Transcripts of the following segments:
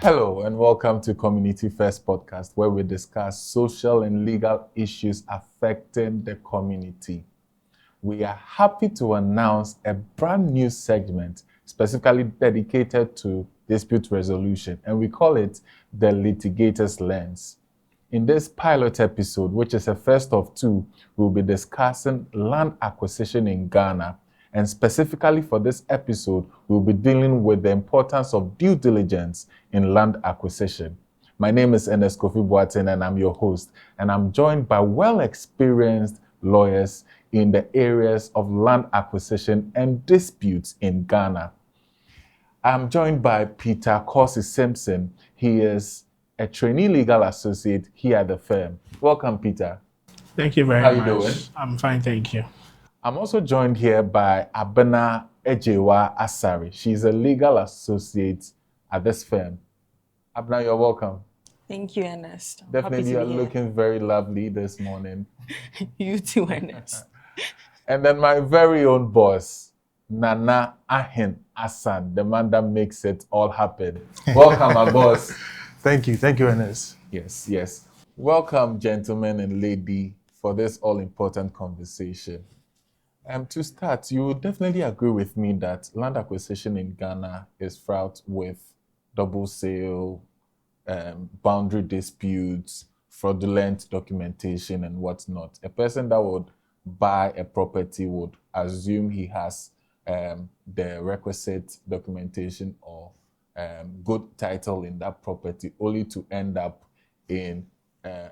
Hello and welcome to Community First Podcast, where we discuss social and legal issues affecting the community. We are happy to announce a brand new segment specifically dedicated to dispute resolution, and we call it the Litigator's Lens. In this pilot episode, which is a first of two, we'll be discussing land acquisition in Ghana. And specifically for this episode, we'll be dealing with the importance of due diligence in land acquisition. My name is Ernest Kofi Boateng and I'm your host. And I'm joined by well-experienced lawyers in the areas of land acquisition and disputes in Ghana. I'm joined by Peter Korsi Simpson. He is a trainee legal associate here at the firm. Welcome, Peter. Thank you very much. How you doing? I'm fine, thank you. I'm also joined here by Abena Agyeiwaa Asare. She's a legal associate at this firm. Abena, you're welcome. Thank you, Ernest. Definitely, you're looking very lovely this morning. You too, Ernest. And then my very own boss, Nana Arhin Assan, the man that makes it all happen. Welcome, my boss. Thank you, Ernest. Yes. Welcome, gentlemen and lady, for this all-important conversation. To start, you will definitely agree with me that land acquisition in Ghana is fraught with double sale, boundary disputes, fraudulent documentation, and whatnot. A person that would buy a property would assume he has the requisite documentation or good title in that property, only to end up in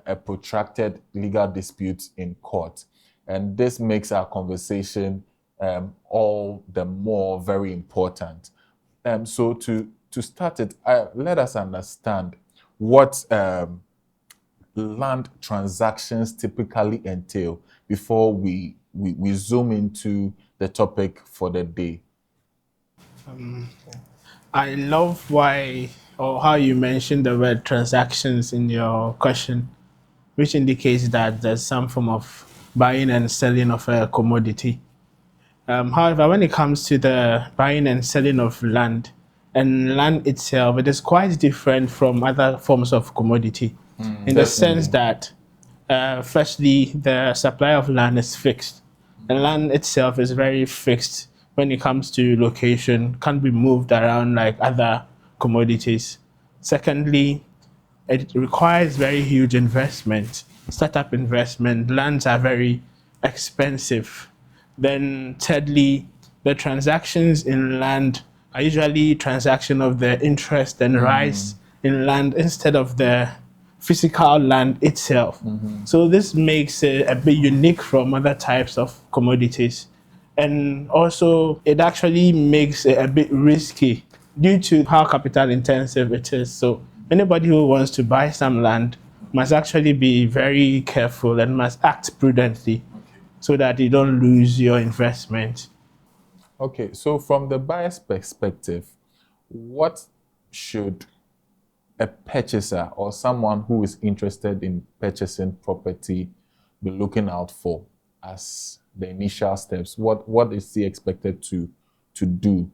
a protracted legal dispute in court. And this makes our conversation all the more very important. So to start it, let us understand what land transactions typically entail before we zoom into the topic for the day. I love how you mentioned the word transactions in your question, which indicates that there's some form of buying and selling of a commodity. However, when it comes to the buying and selling of land, and land itself, it is quite different from other forms of commodity in the sense that, firstly, the supply of land is fixed. The land itself is very fixed when it comes to location, can't be moved around like other commodities. Secondly, it requires very huge investment, startup investment. Lands are very expensive. Then thirdly, the transactions in land are usually transaction of the interest and rights in land instead of the physical land itself. So this makes it a bit unique from other types of commodities. And also, it actually makes it a bit risky due to how capital intensive it is. So anybody who wants to buy some land must actually be very careful and must act prudently so that you don't lose your investment. Okay, so from the buyer's perspective, what should a purchaser or someone who is interested in purchasing property be looking out for as the initial steps? What is he expected to do?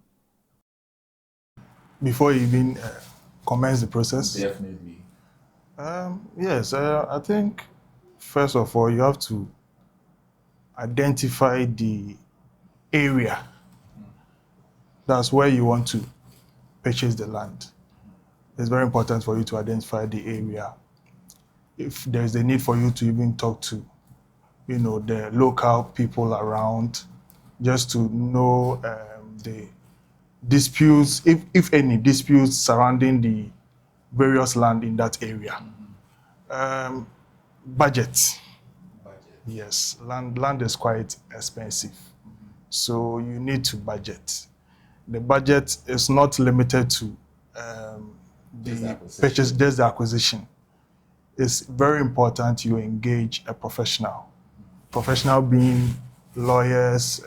Before you even commence the process? Definitely. Yes, I think first of all, you have to identify the area. That's where you want to purchase the land. It's very important for you to identify the area. If there's a need for you to even talk to, the local people around, just to know the disputes, if any disputes surrounding the various land in that area. Budget. Yes, land is quite expensive. So you need to budget. The budget is not limited to the purchase, just the acquisition. It's very important you engage a professional. Professional being lawyers,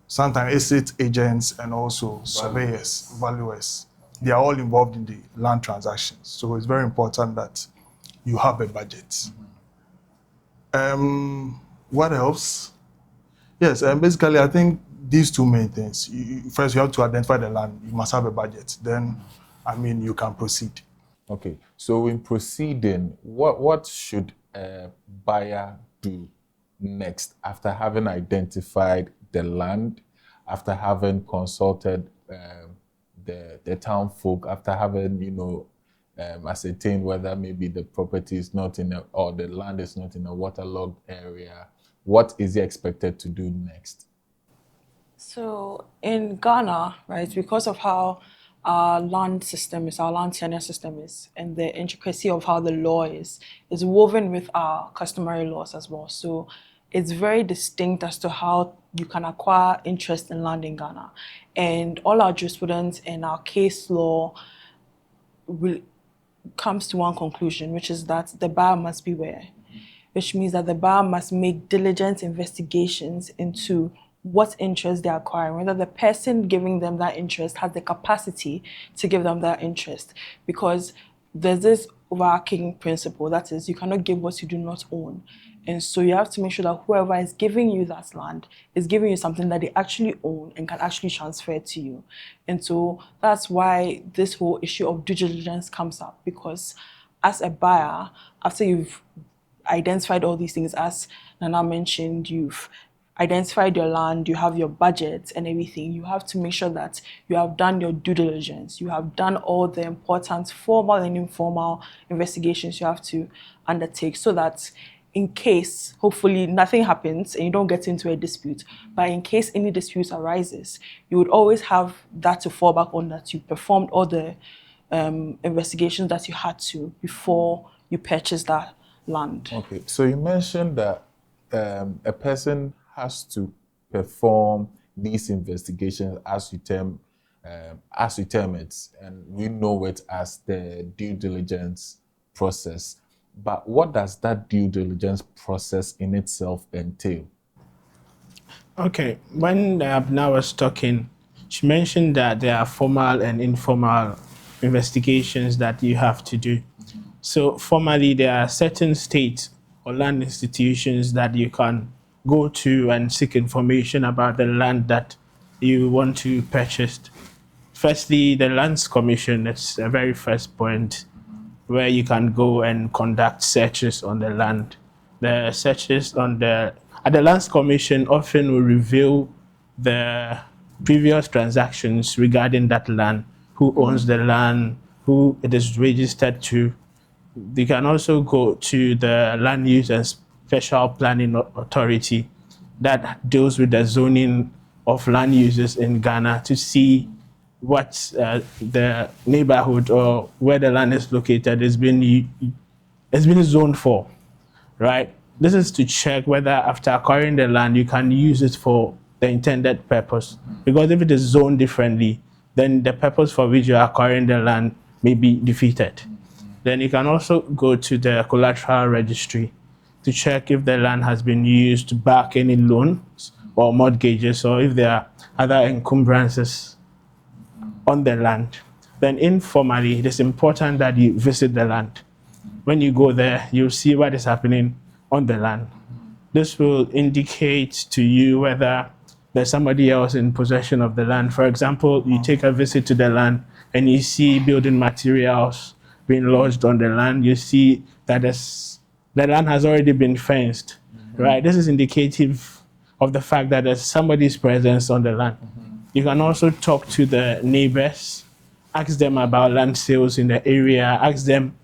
sometimes estate agents, and also surveyors, valuers. They are all involved in the land transactions. So it's very important that you have a budget. What else? Yes, basically, I think these two main things. First, you have to identify the land. You must have a budget. Then you can proceed. Okay, so in proceeding, what should a buyer do next after having identified the land, after having consulted the town folk, after having ascertained whether maybe the property is not or the land is not in a waterlogged area? What is he expected to do next? So in Ghana, right, because of how our land system is, our land tenure system is, and the intricacy of how the law is woven with our customary laws as well. So it's very distinct as to how you can acquire interest in land in Ghana. And all our jurisprudence and our case law comes to one conclusion, which is that the buyer must beware, which means that the buyer must make diligent investigations into what interest they're acquiring, whether the person giving them that interest has the capacity to give them that interest. Because there's this overarching principle, that is, you cannot give what you do not own. And so you have to make sure that whoever is giving you that land is giving you something that they actually own and can actually transfer to you. And so that's why this whole issue of due diligence comes up, because as a buyer, after you've identified all these things, as Nana mentioned, you've identified your land, you have your budget and everything, you have to make sure that you have done your due diligence. You have done all the important formal and informal investigations you have to undertake, so that in case, hopefully, nothing happens and you don't get into a dispute, but in case any dispute arises, you would always have that to fall back on, that you performed all the investigations that you had to before you purchased that land. Okay, so you mentioned that a person has to perform these investigations as you term it, and we know it as the due diligence process. But what does that due diligence process in itself entail? Okay, when Abena was talking, she mentioned that there are formal and informal investigations that you have to do. So formally, there are certain state or land institutions that you can go to and seek information about the land that you want to purchase. Firstly, the Lands Commission, that's the very first point, where you can go and conduct searches on the land. The searches at the Lands Commission often will reveal the previous transactions regarding that land, who owns the land, who it is registered to. They can also go to the Land Use and Special Planning Authority that deals with the zoning of land uses in Ghana, to see what the neighborhood or where the land is located has been zoned for, right? This is to check whether after acquiring the land, you can use it for the intended purpose. Because if it is zoned differently, then the purpose for which you are acquiring the land may be defeated. Then you can also go to the collateral registry to check if the land has been used to back any loans or mortgages, or if there are other encumbrances on the land. Then informally, it is important that you visit the land. When you go there, you'll see what is happening on the land. This will indicate to you whether there's somebody else in possession of the land. For example, you take a visit to the land and you see building materials being lodged on the land. You see that the land has already been fenced, right? This is indicative of the fact that there's somebody's presence on the land. You can also talk to the neighbors, ask them about land sales in the area, ask them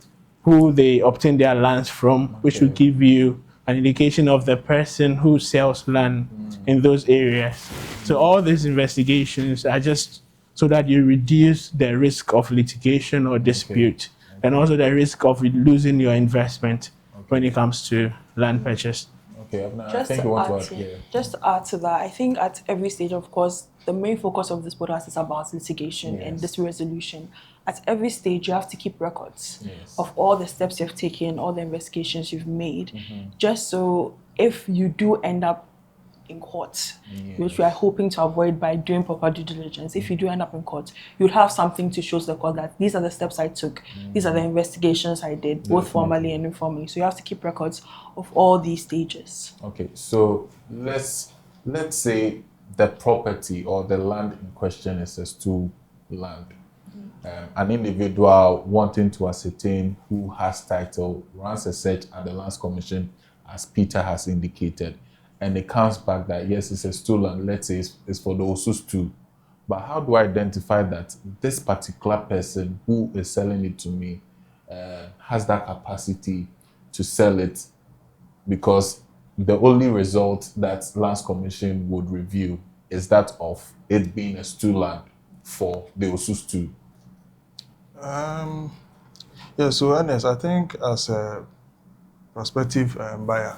who they obtain their lands from, which will give you an indication of the person who sells land in those areas. So all these investigations are just so that you reduce the risk of litigation or dispute, and also the risk of losing your investment when it comes to land purchase. Okay, I think you want to add. Just to add to that, I think at every stage, of course, the main focus of this podcast is about litigation and dispute resolution. At every stage, you have to keep records of all the steps you've taken, all the investigations you've made, just so if you do end up in court, which we are hoping to avoid by doing proper due diligence, if you do end up in court, you'll have something to show to the court that these are the steps I took, these are the investigations I did, both formally and informally. So you have to keep records of all these stages. Okay, so let's say the property or the land in question is a stool land. An individual wanting to ascertain who has title runs a search at the Lands Commission, as Peter has indicated, and it comes back that yes, it's a stolen, let's say it's for the Osus too. But how do I identify that this particular person who is selling it to me has that capacity to sell it? Because the only result that Lands Commission would review is that of it being a stolen for the Osus too. Yeah, so Ernest, I think as a prospective buyer,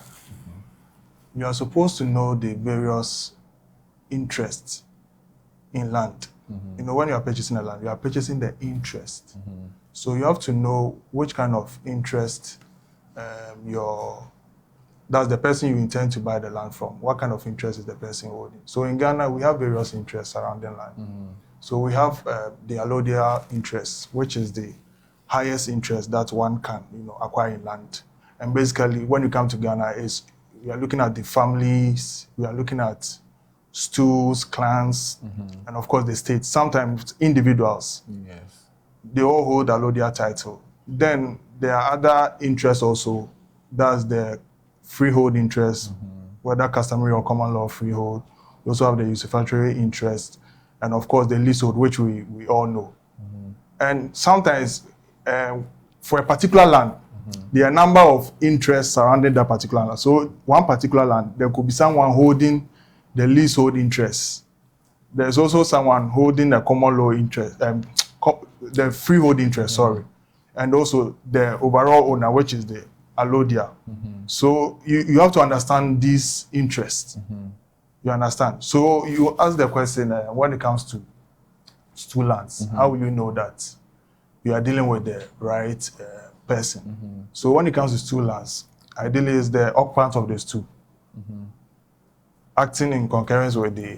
you are supposed to know the various interests in land. You know, when you are purchasing a land, you are purchasing the interest. So you have to know which kind of interest that's the person you intend to buy the land from. What kind of interest is the person holding? So in Ghana, we have various interests surrounding land. So we have the allodial interest, which is the highest interest that one can, acquire in land. And basically, when you come to Ghana, we are looking at the families, we are looking at stools, clans, and of course the states. Sometimes individuals, Yes. they all hold allodial title. Then there are other interests also. That's the freehold interest, whether customary or common law freehold. We also have the usufructuary interest, and of course the leasehold, which we all know. And sometimes for a particular land, there are a number of interests surrounding that particular land. So one particular land, there could be someone holding the leasehold interest. There's also someone holding the common law interest, the freehold interest, sorry. And also the overall owner, which is the allodial. So you have to understand these interests. You understand? So you ask the question, when it comes to stool lands, how will you know that you are dealing with the right person? So when it comes to stool lands, ideally is the occupant of the stool acting in concurrence with the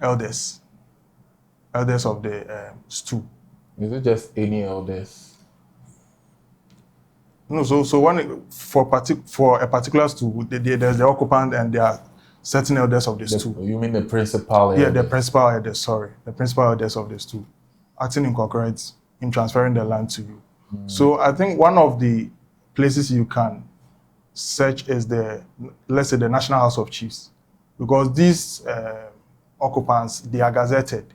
elders of the stool. Is it just any elders? No, so when for a particular stool, there's the occupant and there are certain elders of the stool. You mean the principal elders? Yeah, the principal elders, sorry. The principal elders of the stool acting in concurrence in transferring the land to you. So I think one of the places you can search is let's say the National House of Chiefs, because these occupants, they are gazetted.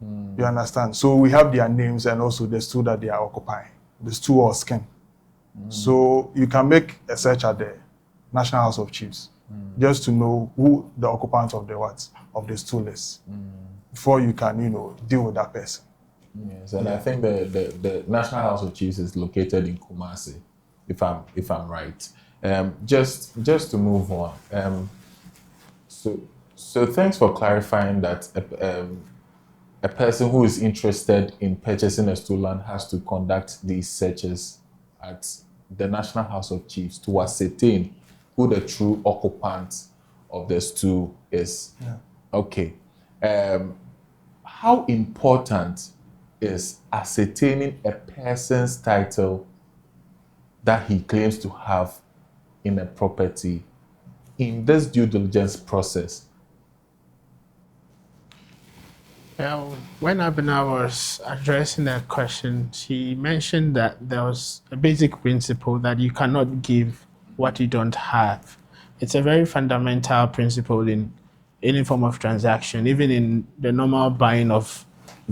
You understand? So we have their names and also the stool that they are occupying, the stool or skin. So you can make a search at the National House of Chiefs just to know who the occupant of the stool is before you can, deal with that person. Yes, and I think the National House of Chiefs is located in Kumasi, if I'm right. Just to move on. So thanks for clarifying that a person who is interested in purchasing a stool land has to conduct these searches at the National House of Chiefs to ascertain who the true occupant of the stool is. Yeah. Okay. How important is ascertaining a person's title that he claims to have in a property in this due diligence process? Well, when Abena was addressing that question, she mentioned that there was a basic principle that you cannot give what you don't have. It's a very fundamental principle in any form of transaction, even in the normal buying of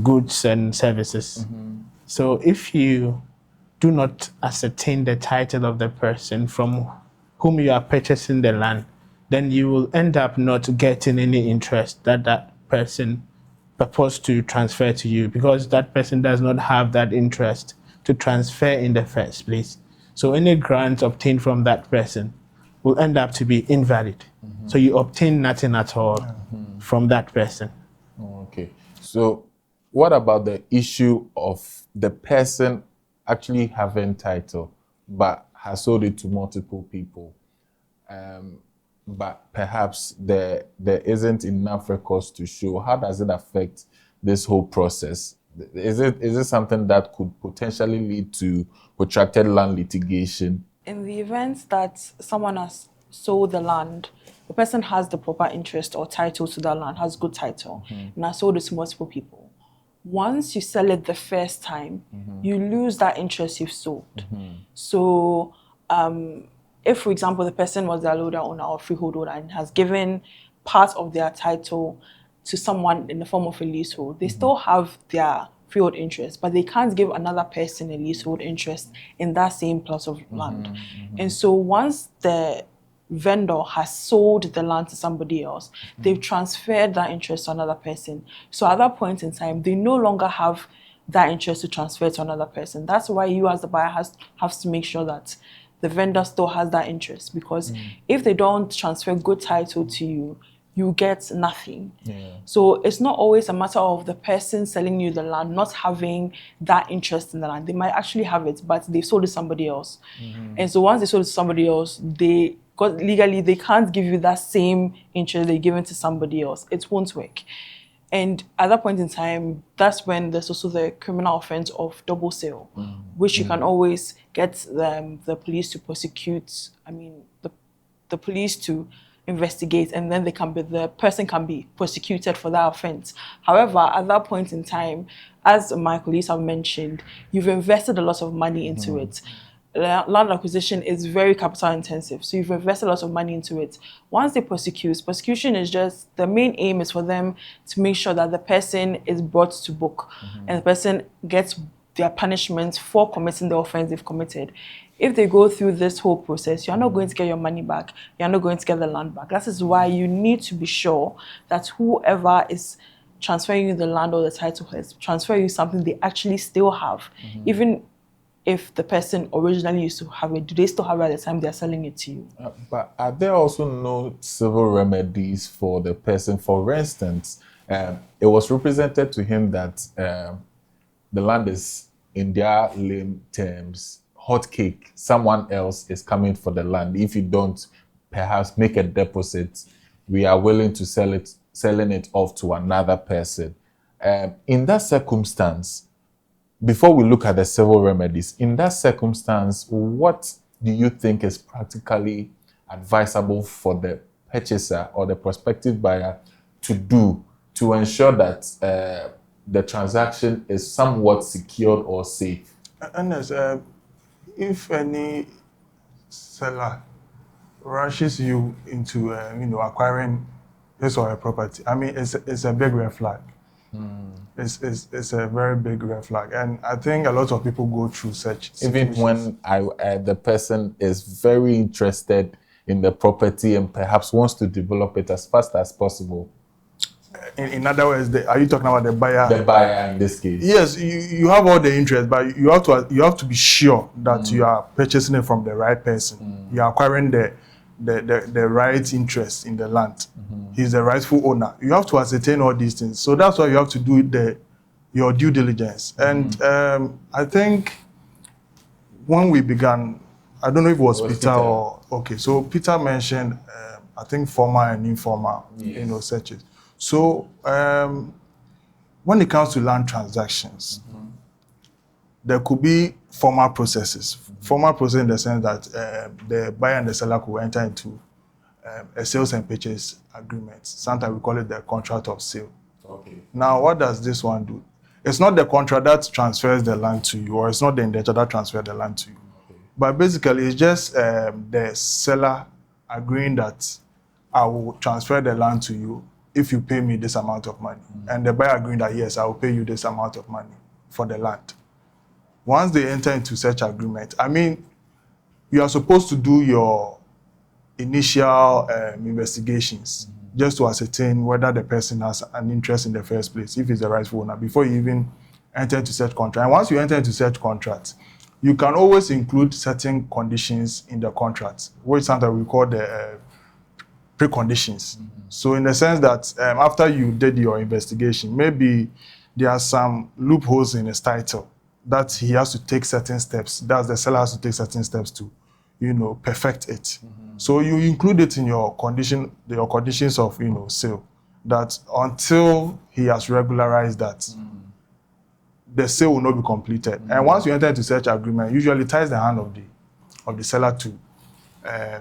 goods and services. So if you do not ascertain the title of the person from whom you are purchasing the land, then you will end up not getting any interest that person proposed to transfer to you, because that person does not have that interest to transfer in the first place. So any grant obtained from that person will end up to be invalid. So you obtain nothing at all from that person. Okay. So what about the issue of the person actually having title but has sold it to multiple people? But perhaps there isn't enough records to show. How does it affect this whole process? Is it something that could potentially lead to protracted land litigation? In the event that someone has sold the land, the person has the proper interest or title to that land, has good title, and has sold it to multiple people. once you sell it the first time, you lose that interest you've sold. So if, for example, the person was the landlord owner or freehold owner and has given part of their title to someone in the form of a leasehold, they still have their freehold interest, but they can't give another person a leasehold interest in that same plot of land. And so once the vendor has sold the land to somebody else, they've transferred that interest to another person. So at that point in time, they no longer have that interest to transfer to another person. That's why you as the buyer has to make sure that the vendor still has that interest, because if they don't transfer good title to you, you get nothing. So it's not always a matter of the person selling you the land not having that interest in the land. They might actually have it, but they've sold it to somebody else. And so once they sold it to somebody else, legally they can't give you that same interest they're giving to somebody else. It won't work. And at that point in time, that's when there's also the criminal offense of double sale, which you can always get the police to prosecute. I mean, the police to investigate, and then the person can be prosecuted for that offense. However, at that point in time, as my colleagues have mentioned, you've invested a lot of money into it. Land acquisition is very capital intensive, so you've invested a lot of money into it. Once they prosecution is just, the main aim is for them to make sure that the person is brought to book and the person gets their punishment for committing the offense they've committed. If they go through this whole process, you're not going to get your money back, you're not going to get the land back. That is why you need to be sure that whoever is transferring you the land or the title has transferred you something they actually still have. Even if the person originally used to have it, do they still have it at the time they're selling it to you? But are there also no civil remedies for the person? For instance, it was represented to him that the land is, in their lame terms, hot cake. Someone else is coming for the land. If you don't perhaps make a deposit, we are willing to selling it off to another person. In that circumstance, before we look at the civil remedies, in that circumstance, what do you think is practically advisable for the purchaser or the prospective buyer to do to ensure that the transaction is somewhat secured or safe? Ernest, if any seller rushes you into acquiring his or her property, I mean, it's a big red flag. It's a very big red flag, and I think a lot of people go through such situations. Even when the person is very interested in the property and perhaps wants to develop it as fast as possible. In other words, are you talking about the buyer? The buyer in this case. Yes, you have all the interest, but you have to be sure that you are purchasing it from the right person. You are acquiring the right interest in the land. He's the rightful owner. You have to ascertain all these things. So that's why you have to do your due diligence. And I think when we began, I don't know if it was Peter or... Okay, so Peter mentioned, I think, formal and informal searches. So when it comes to land transactions, there could be formal processes. Formal process in the sense that the buyer and the seller could enter into a sales and purchase agreement. Sometimes we call it the contract of sale. Okay. Now, what does this one do? It's not the contract that transfers the land to you, or it's not the indenture that transfers the land to you. Okay. But basically, it's just the seller agreeing that I will transfer the land to you if you pay me this amount of money. And the buyer agreeing that, yes, I will pay you this amount of money for the land. Once they enter into such agreement, I mean, you are supposed to do your initial investigations just to ascertain whether the person has an interest in the first place, if he's the rightful owner, before you even enter into such contract. And once you enter into such contract, you can always include certain conditions in the contract, which sometimes we call the preconditions. So in the sense that after you did your investigation, maybe there are some loopholes in his title that he has to take certain steps, that the seller has to take certain steps to, perfect it. So you include it in your conditions of, sale, that until he has regularized that, the sale will not be completed. And once you enter into such agreement, usually ties the hand of the seller to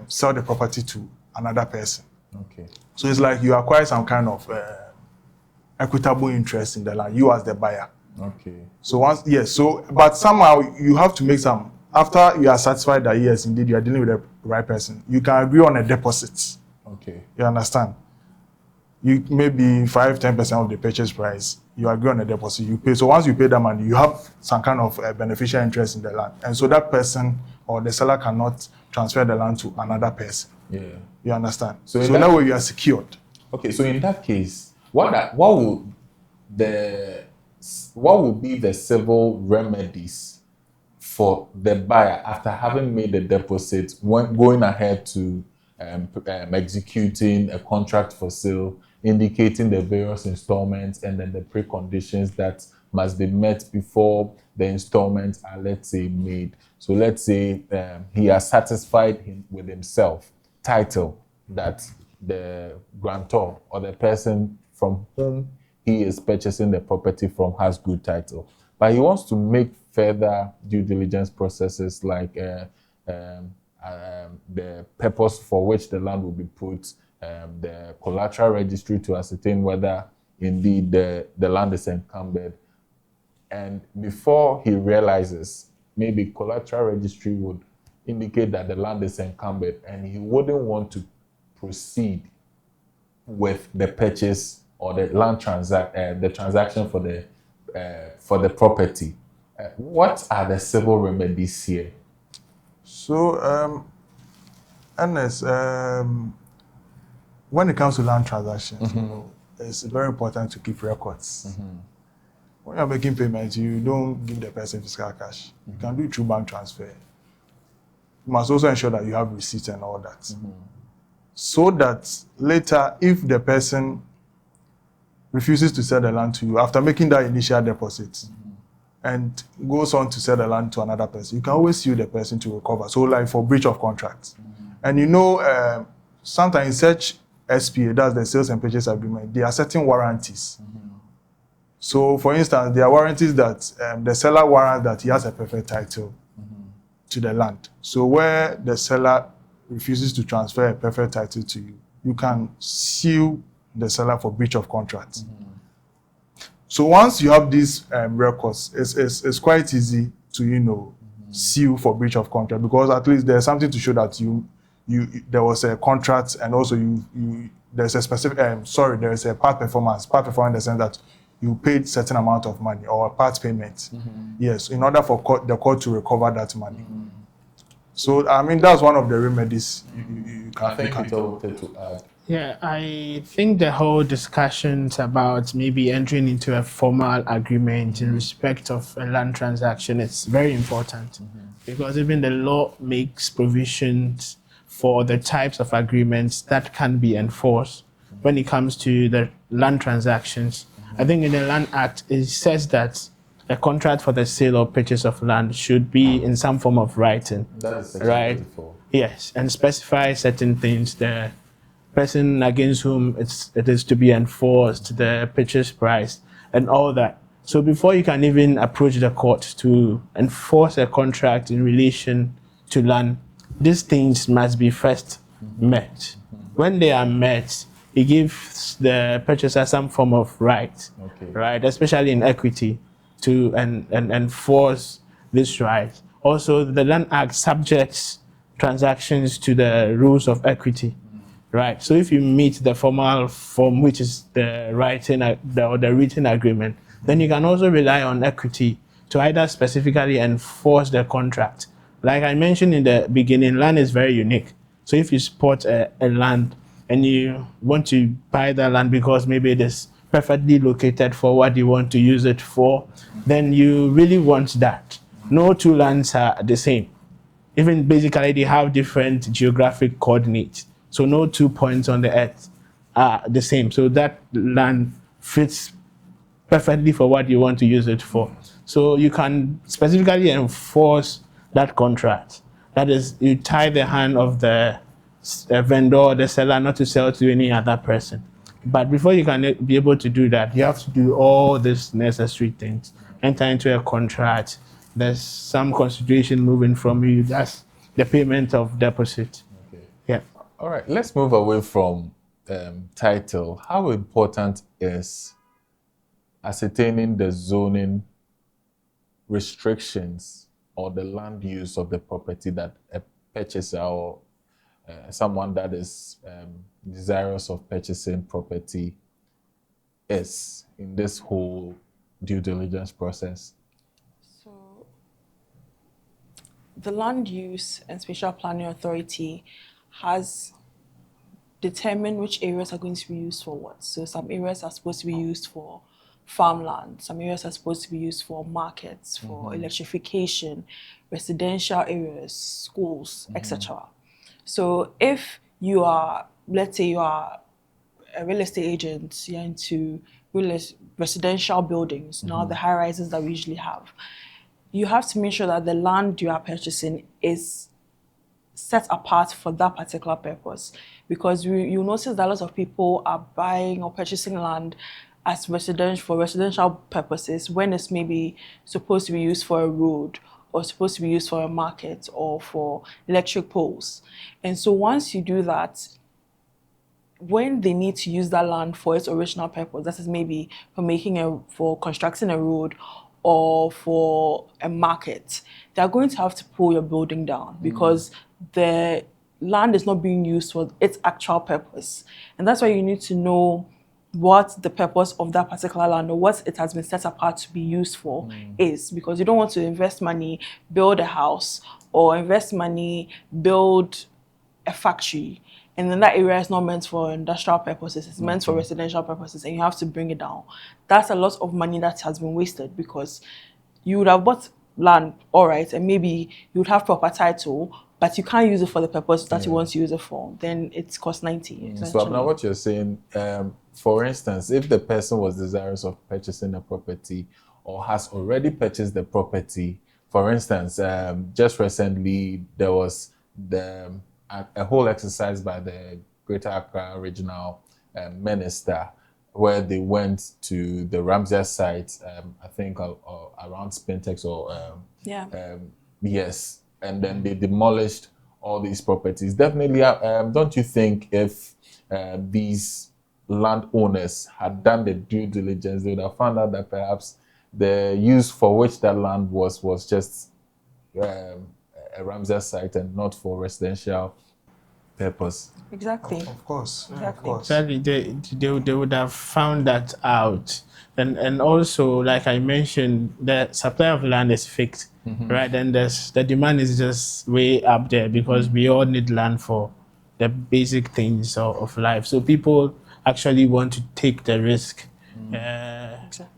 sell the property to another person. Okay. So it's like you acquire some kind of equitable interest in the land, you as the buyer. Okay. So once, yes, so, but somehow you have to make some, after you are satisfied that yes, indeed, you are dealing with the right person, you can agree on a deposit. Okay. You understand? You maybe 5-10% of the purchase price, you agree on a deposit, you pay. So once you pay that money, you have some kind of beneficial interest in the land. And so that person or the seller cannot transfer the land to another person. Yeah. You understand? So So that way you are secured. Okay, so in that case, what will be the civil remedies for the buyer after having made the deposit when going ahead to executing a contract for sale, indicating the various installments and then the preconditions that must be met before the installments are, let's say, made? So let's say he has satisfied with himself, title, that the grantor or the person from whom he is purchasing the property from has good title, but he wants to make further due diligence processes like the purpose for which the land will be put, the collateral registry to ascertain whether indeed the land is encumbered. And before he realizes, maybe collateral registry would indicate that the land is encumbered and he wouldn't want to proceed with the purchase or the land transaction for the property. What are the civil remedies here? So, Ernest, when it comes to land transactions, you know, it's very important to keep records. When you're making payments, you don't give the person physical cash. You can do it through bank transfer. You must also ensure that you have receipts and all that. So that later, if the person refuses to sell the land to you after making that initial deposit and goes on to sell the land to another person, you can always sue the person to recover. So like for breach of contract. And you know, sometimes in such SPA, that's the sales and purchase agreement, there are certain warranties. So for instance, there are warranties that the seller warrants that he has a perfect title to the land. So where the seller refuses to transfer a perfect title to you, you can sue the seller for breach of contract. So once you have these records, it's quite easy to, you know, sue for breach of contract, because at least there's something to show that there was a contract, and also there's a specific there is a part performance in the sense that you paid certain amount of money or a part payment. Yes, in order for the court to recover that money. So, I mean, that's one of the remedies you can. I think Peter wanted to add. Yeah, I think the whole discussions about maybe entering into a formal agreement in respect of a land transaction is very important, because even the law makes provisions for the types of agreements that can be enforced when it comes to the land transactions. I think in the Land Act, it says that a contract for the sale or purchase of land should be in some form of writing. That is section right? 34. Yes, and specify certain things. The person against whom it is to be enforced, the purchase price, and all that. So before you can even approach the court to enforce a contract in relation to land, these things must be first met. When they are met, it gives the purchaser some form of right, right, especially in equity, to enforce this right. Also, the Land Act subjects transactions to the rules of equity, right? So if you meet the formal form, which is the writing or the written agreement, then you can also rely on equity to either specifically enforce the contract. Like I mentioned in the beginning, land is very unique. So if you spot a land and you want to buy the land because maybe it is perfectly located for what you want to use it for, then you really want that. No two lands are the same. Even basically they have different geographic coordinates. So no 2 points on the earth are the same. So that land fits perfectly for what you want to use it for. So you can specifically enforce that contract. That is, you tie the hand of the vendor or the seller not to sell to any other person. But before you can be able to do that, you have to do all these necessary things. Enter into a contract. There's some consideration moving from you. That's the payment of deposit. Okay. Yeah. All right. Let's move away from title. How important is ascertaining the zoning restrictions or the land use of the property that a purchaser or someone that is desirous of purchasing property is in this whole due diligence process? So, the Land Use and Spatial Planning Authority has determined which areas are going to be used for what. So some areas are supposed to be used for farmland, some areas are supposed to be used for markets, for electrification, residential areas, schools, etc. So if you are, let's say you are a real estate agent, you're into residential buildings, now the high rises that we usually have, you have to make sure that the land you are purchasing is set apart for that particular purpose, because you notice that a lot of people are buying or purchasing land as residential purposes when it's maybe supposed to be used for a road or supposed to be used for a market or for electric poles. And so once you do that, when they need to use that land for its original purpose, that is maybe for constructing a road or for a market, they're going to have to pull your building down because the land is not being used for its actual purpose. And that's why you need to know what the purpose of that particular land or what it has been set apart to be used for is, because you don't want to invest money, build a house, or invest money, build a factory, and then that area is not meant for industrial purposes, it's meant for residential purposes, and you have to bring it down. That's a lot of money that has been wasted, because you would have bought land, all right, and maybe you would have proper title, but you can't use it for the purpose that you want to use it for. Then it's cost 90. So now what you're saying, for instance, if the person was desirous of purchasing a property or has already purchased the property, for instance, just recently there was a whole exercise by the Greater Accra Regional Minister, where they went to the Ramsey site, I think around Spintex or yes, and then they demolished all these properties. Definitely, don't you think if these landowners had done the due diligence, they would have found out that perhaps the use for which that land was just a Ramsey site and not for residential purpose? Exactly. Of course. Exactly. Of course. Exactly, they would have found that out. And also, like I mentioned, the supply of land is fixed, right? And the demand is just way up there because we all need land for the basic things of life. So people actually want to take the risk.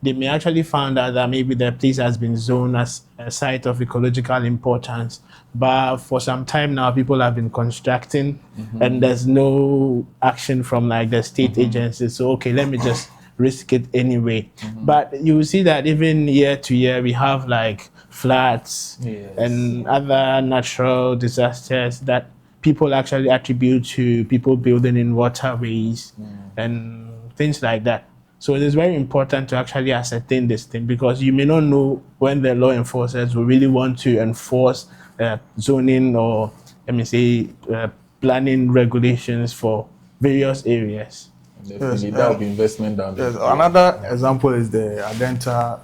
They may actually find out that maybe the place has been zoned as a site of ecological importance, but for some time now people have been constructing and there's no action from like the state agencies. So okay, let me just risk it anyway. But you will see that even year to year we have like floods and other natural disasters that people actually attribute to people building in waterways and things like that. So it is very important to actually ascertain this thing, because you may not know when the law enforcers will really want to enforce zoning or, let me say, planning regulations for various areas. Definitely, that would be investment down there. Yes, another example is the Indenture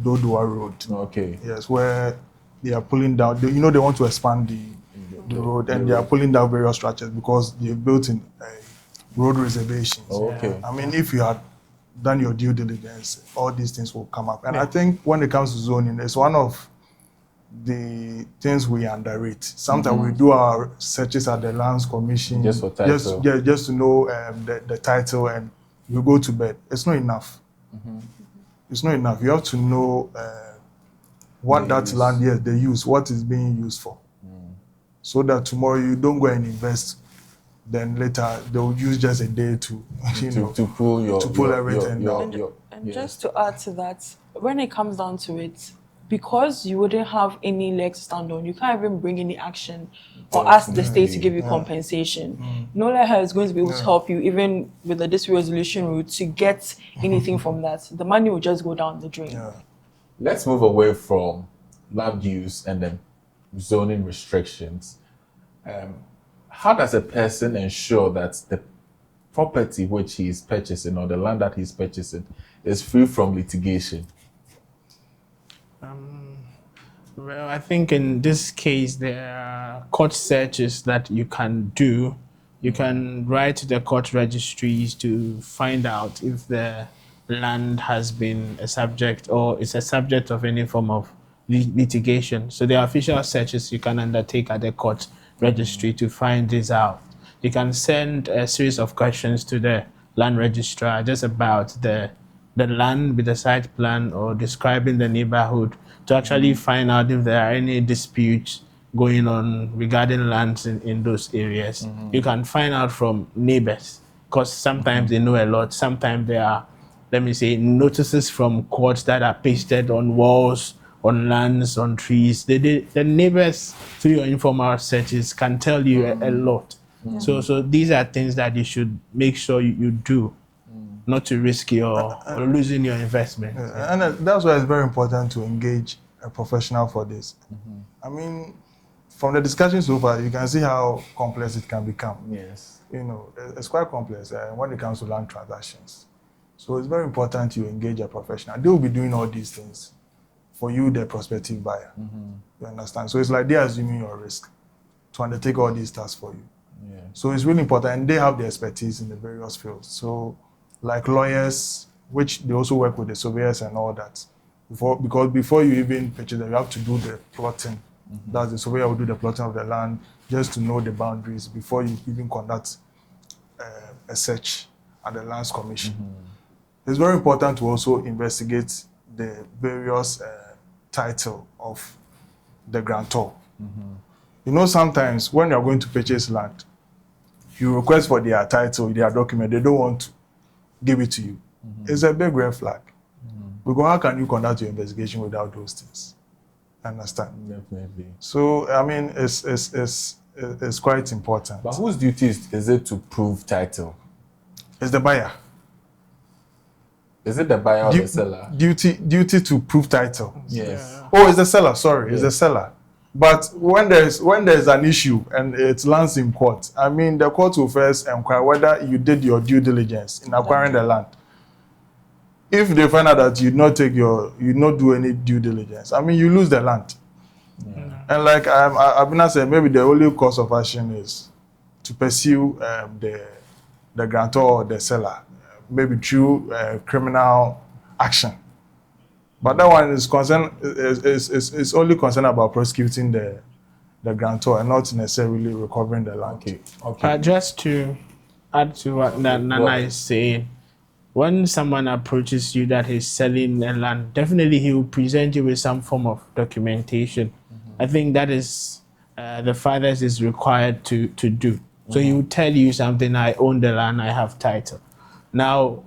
Dodua Road. Okay. Yes, where they are pulling down, they want to expand the road, and they are pulling down various structures because they've built in road reservations. Okay. I mean, if you had done your due diligence, all these things will come up. And I think when it comes to zoning, it's one of the things we underrate. Sometimes we do our searches at the Lands Commission Just for title. just to know the title, and you go to bed. It's not enough. It's not enough. You have to know what that land is, the use, what is being used for, so that tomorrow you don't go and invest. Then later they'll use just a day to pull everything down. And just to add to that, when it comes down to it, because you wouldn't have any legs to stand on, you can't even bring any action or ask the state to give you compensation. No letter is going to be able to help you, even with the dispute resolution route, to get anything from that. The money will just go down the drain. Let's move away from land use and then zoning restrictions. How does a person ensure that the property which he is purchasing or the land that he's purchasing is free from litigation? Well, I think in this case, there are court searches that you can do. You can write to the court registries to find out if the land has been a subject or is a subject of any form of litigation. So there are official searches you can undertake at the court registry to find this out. You can send a series of questions to the land registrar just about the land with the site plan or describing the neighborhood to actually find out if there are any disputes going on regarding lands in those areas. You can find out from neighbors because sometimes they know a lot. Sometimes there are, let me say, notices from courts that are pasted on walls, on lands, on trees. The neighbors, through your informal searches, can tell you a lot. So these are things that you should make sure you do, not to risk your or losing your investment. And that's why it's very important to engage a professional for this. I mean, from the discussion so far, you can see how complex it can become. Yes. You know, it's quite complex when it comes to land transactions. So it's very important you engage a professional. They will be doing all these things for you, the prospective buyer. You understand? So it's like they're assuming your risk to undertake all these tasks for you. Yeah. So it's really important, and they have the expertise in the various fields. So, like lawyers, which they also work with the surveyors and all that. Because before you even purchase them, you have to do the plotting. That's the surveyor will do the plotting of the land just to know the boundaries before you even conduct a search at the Lands Commission. It's very important to also investigate the various title of the grantor. You know, sometimes when you're going to purchase land, you request for their title, their document, they don't want to give it to you. It's a big red flag. Because how can you conduct your investigation without those things? Understand? Definitely. So, I mean, it's quite important. But whose duty is it to prove title? It's the buyer. Is it the buyer or the seller? Duty to prove title. Yes. Oh, it's the seller. Sorry, it's the seller. But when there's an issue and it lands in court, I mean, the court will first inquire whether you did your due diligence in acquiring the land. If they find out that you not do any due diligence, I mean, you lose the land. And like Abena said, maybe the only course of action is to pursue the grantor or the seller, maybe through criminal action. But that one is only concerned about prosecuting the grantor and not necessarily recovering the land. Okay. Just to add to what Nana is saying, when someone approaches you that he's selling a land, definitely he will present you with some form of documentation. I think that is the fathers is required to do. So he will tell you something, I own the land, I have title. Now,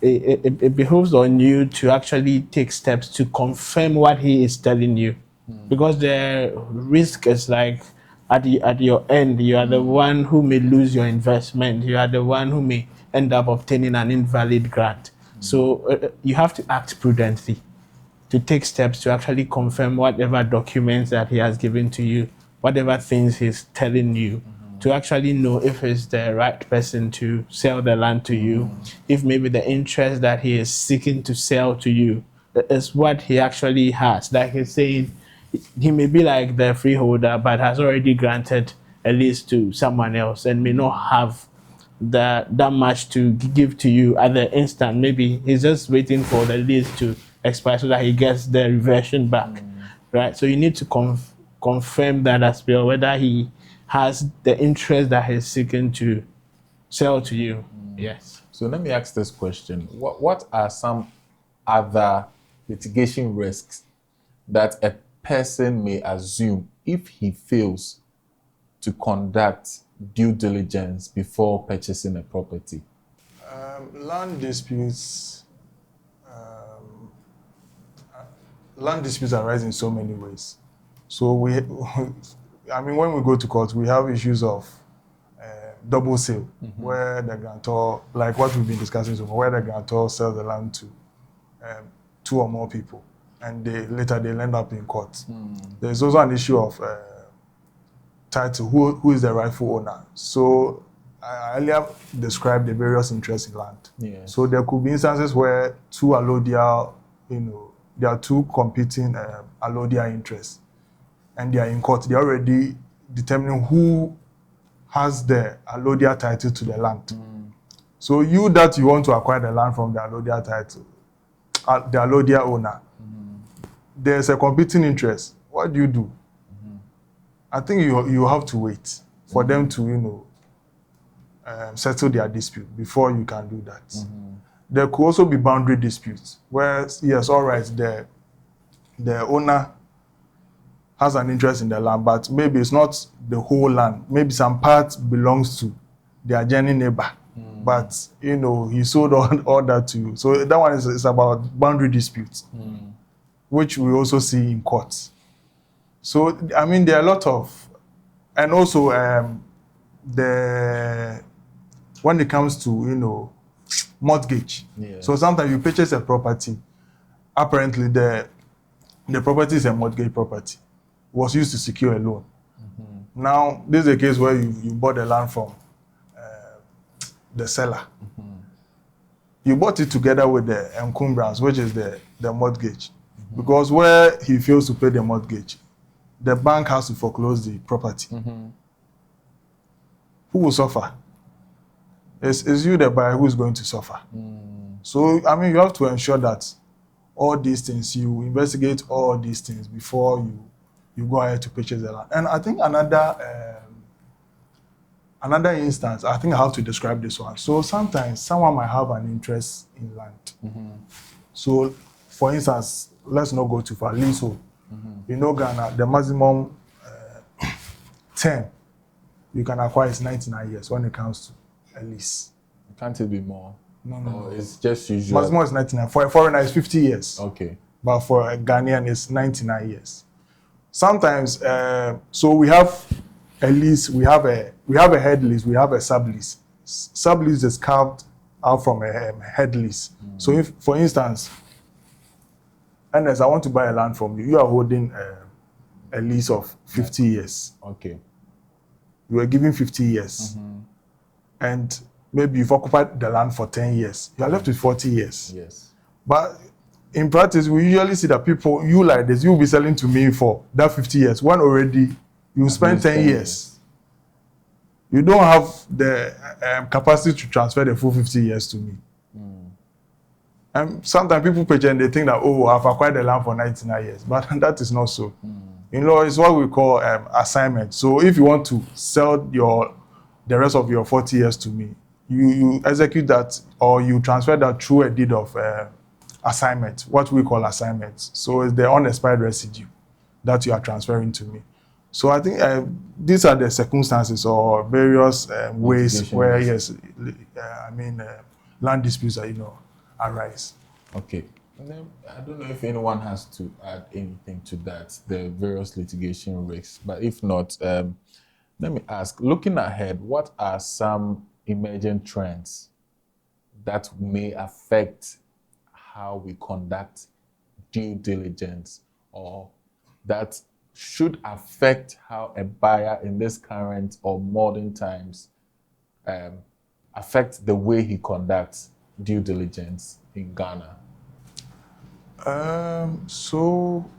it behooves on you to actually take steps to confirm what he is telling you. Because the risk is like, at your end, you are the one who may lose your investment. You are the one who may end up obtaining an invalid grant. So you have to act prudently to take steps to actually confirm whatever documents that he has given to you, whatever things he's telling you, to actually know if he's the right person to sell the land to you, if maybe the interest that he is seeking to sell to you is what he actually has. Like he's saying, he may be like the freeholder, but has already granted a lease to someone else and may not have that much to give to you at the instant. Maybe he's just waiting for the lease to expire so that he gets the reversion back, right? So you need to confirm that as well, whether he has the interest that he's seeking to sell to you. Yes. So let me ask this question. What are some other litigation risks that a person may assume if he fails to conduct due diligence before purchasing a property? Land disputes arise in so many ways. So when we go to court, we have issues of double sale, where the grantor, like what we've been discussing so far, where the grantor sells the land to two or more people, and they'll end up in court. There's also an issue of title, who is the rightful owner. So I earlier described the various interests in land. Yes. So there could be instances where two allodial, there are two competing allodial interests, and they are in court. They are already determining who has the allodial title to the land. So you want to acquire the land from the allodial title, the allodial owner, there's a competing interest. What do? I think you have to wait for them to, settle their dispute before you can do that. There could also be boundary disputes where, yes, all right, the owner has an interest in the land, but maybe it's not the whole land. Maybe some part belongs to the adjoining neighbor, but he sold all that to you. So that one is about boundary disputes, which we also see in courts. So I mean, there are a lot of, and also when it comes to mortgage. Yes. So sometimes you purchase a property. Apparently, the property is a mortgage property. Was used to secure a loan. Now, this is a case where you bought the land from the seller. You bought it together with the encumbrance, which is the mortgage. Because where he fails to pay the mortgage, the bank has to foreclose the property. Who will suffer? It's you, the buyer, who is going to suffer. So, I mean, you have to ensure that all these things, you investigate all these things before you go ahead to purchase the land. And I think another instance, I think I have to describe this one. So sometimes someone might have an interest in land. So, for instance, let's not go too far. Leasehold. Ghana, the maximum 10 you can acquire is 99 years when it comes to a lease. Can't it be more? No. It's just usual. Maximum is 99. For a foreigner, it's 50 years. Okay. But for a Ghanaian, it's 99 years. Sometimes, so we have a lease, we have a head lease, we have a sublease. Sublease is carved out from a head lease. So if, for instance, Ernest, I want to buy a land from you, you are holding a lease of 50 years. Okay. You are given 50 years. And maybe you've occupied the land for 10 years. You are left with 40 years. Yes. But in practice, we usually see that people, you like this, you'll be selling to me for that 50 years. When already you spend 10 years. You don't have the capacity to transfer the full 50 years to me. And sometimes people pretend they think that, oh, I've acquired the land for 99 years. But that is not so. In law, it's what we call assignment. So if you want to sell the rest of your 40 years to me, you execute that, or you transfer that through a deed of assignment, what we call assignment. So it's the unexpired residue that you are transferring to me. So I think these are the circumstances or various ways where, yes, land disputes arise. Okay. And then, I don't know if anyone has to add anything to that, the various litigation risks. But if not, let me ask, looking ahead, what are some emerging trends that may affect how we conduct due diligence, or that should affect how a buyer in this current or modern times affect the way he conducts due diligence in Ghana? So,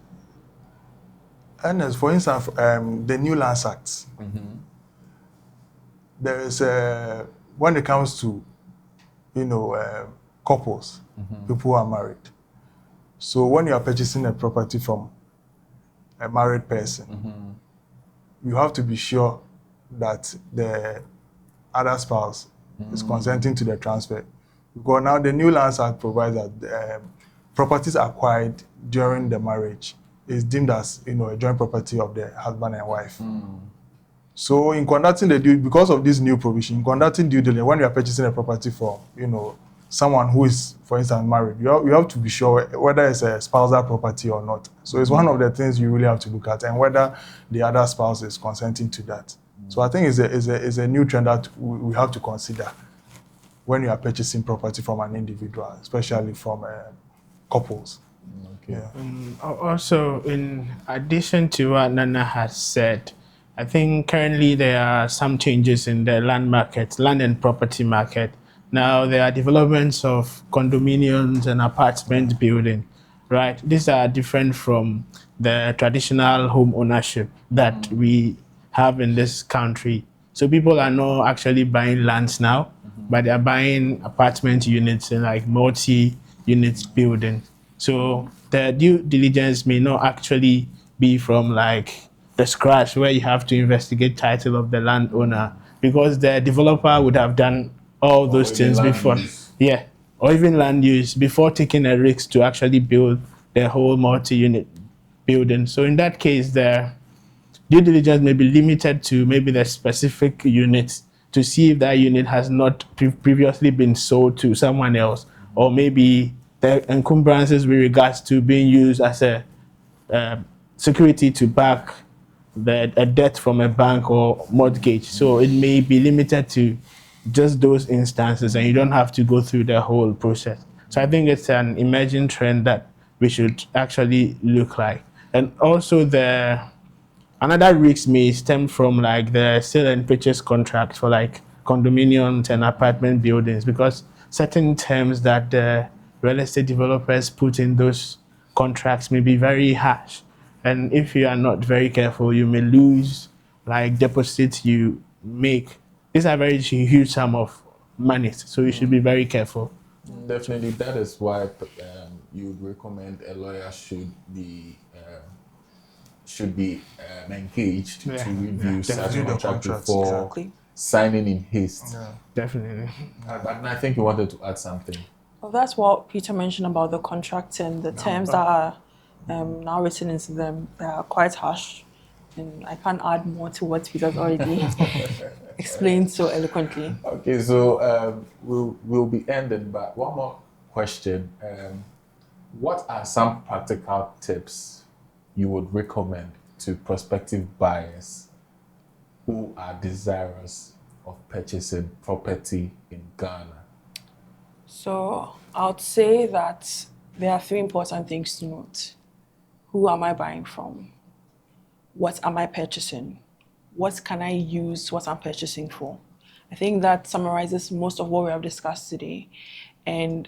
Ernest, for instance, the New Lands Act, there is when it comes to, couples, people who are married. So when you are purchasing a property from a married person, you have to be sure that the other spouse is consenting to the transfer. Because now the New Lands Act provides that properties acquired during the marriage is deemed as a joint property of the husband and wife. So in conducting the due, because of this new provision, in conducting due diligence, when you are purchasing a property from someone who is, for instance, married, you have to be sure whether it's a spousal property or not. So it's one of the things you really have to look at, and whether the other spouse is consenting to that. So I think it's a new trend that we have to consider when you are purchasing property from an individual, especially from couples. Okay. Yeah. Also, in addition to what Nana has said, I think currently there are some changes in the land market, land and property market. Now there are developments of condominiums and apartment building, right? These are different from the traditional home ownership that we have in this country. So people are not actually buying lands now, but they are buying apartment units and like multi-unit building. So the due diligence may not actually be from like the scratch where you have to investigate title of the landowner, because the developer would have done all those even things land before. use. Yeah, or even land use before taking a risk to actually build the whole multi-unit building. So in that case, the due diligence may be limited to maybe the specific unit to see if that unit has not previously been sold to someone else, or maybe the encumbrances with regards to being used as a security to back a debt from a bank or mortgage. So it may be limited to just those instances, and you don't have to go through the whole process. So I think it's an emerging trend that we should actually look like. And also another risk may stem from like the sale and purchase contracts for like condominiums and apartment buildings, because certain terms that the real estate developers put in those contracts may be very harsh. And if you are not very careful, you may lose like deposits you make. These are very huge sum of money, so you should be very careful. Definitely, that is why you would recommend a lawyer should be engaged Yeah, to review yeah, such definitely. contract Contracts, before Exactly. signing in haste. Yeah. Definitely. But I think you wanted to add something. Well, that's what Peter mentioned about the contract and the terms that are now written into them. They are quite harsh, and I can't add more to what Peter's already explained so eloquently. Okay, so we'll be ending, but one more question. What are some practical tips you would recommend to prospective buyers who are desirous of purchasing property in Ghana? So I would say that there are three important things to note. Who am I buying from? What am I purchasing? What can I use what I'm purchasing for? I think that summarizes most of what we have discussed today. And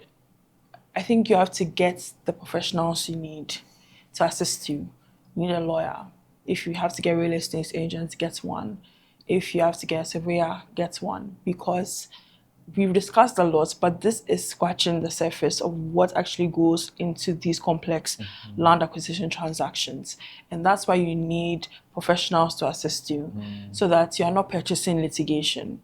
I think you have to get the professionals you need to assist you. You need a lawyer. If you have to get a real estate agent, get one. If you have to get a surveyor, get one. Because we've discussed a lot, but this is scratching the surface of what actually goes into these complex land acquisition transactions. And that's why you need professionals to assist you so that you are not purchasing litigation.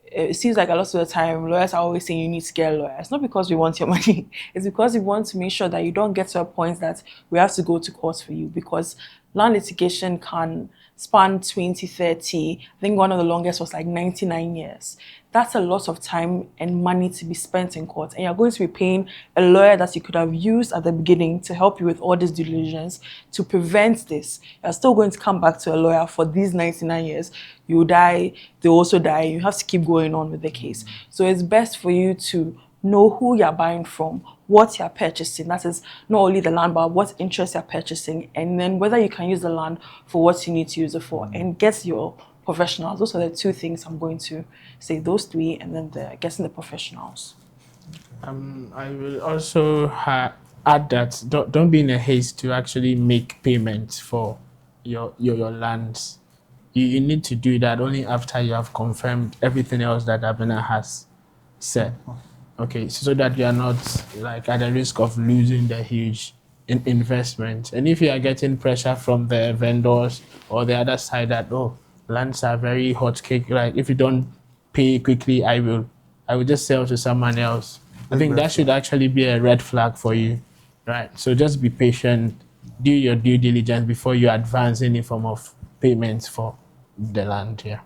It seems like a lot of the time lawyers are always saying you need to get a lawyer. It's not because we want your money. It's because we want to make sure that you don't get to a point that we have to go to court for you, because land litigation can span 20, 30. I think one of the longest was like 99 years. That's a lot of time and money to be spent in court. And you're going to be paying a lawyer that you could have used at the beginning to help you with all this due diligence to prevent this. You're still going to come back to a lawyer for these 99 years. You die, they also die. You have to keep going on with the case. So it's best for you to know who you're buying from, what you're purchasing. That is not only the land, but what interest you're purchasing, and then whether you can use the land for what you need to use it for, and get your professionals. Those are the two things I'm going to say, those three, and then getting the professionals. I will also add that don't be in a haste to actually make payments for your lands. You need to do that only after you have confirmed everything else that Abena has said. Okay, so that you are not like at the risk of losing the huge investment. And if you are getting pressure from the vendors or the other side that, oh, lands are very hot cake, like if you don't pay quickly, I will just sell to someone else. I think that should actually be a red flag for you, right? So just be patient, do your due diligence before you advance any form of payments for the land here.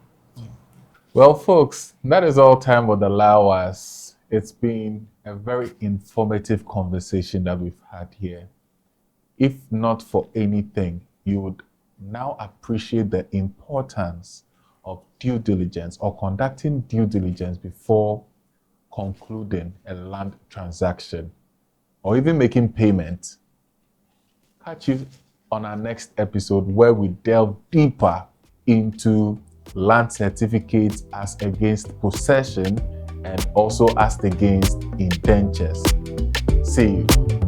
Well, folks, that is all time would allow us. It's been a very informative conversation that we've had here. If not for anything, you would now appreciate the importance of due diligence or conducting due diligence before concluding a land transaction or even making payment. Catch you on our next episode where we delve deeper into land certificates as against possession and also as against indentures. See you.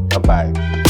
Bye-bye.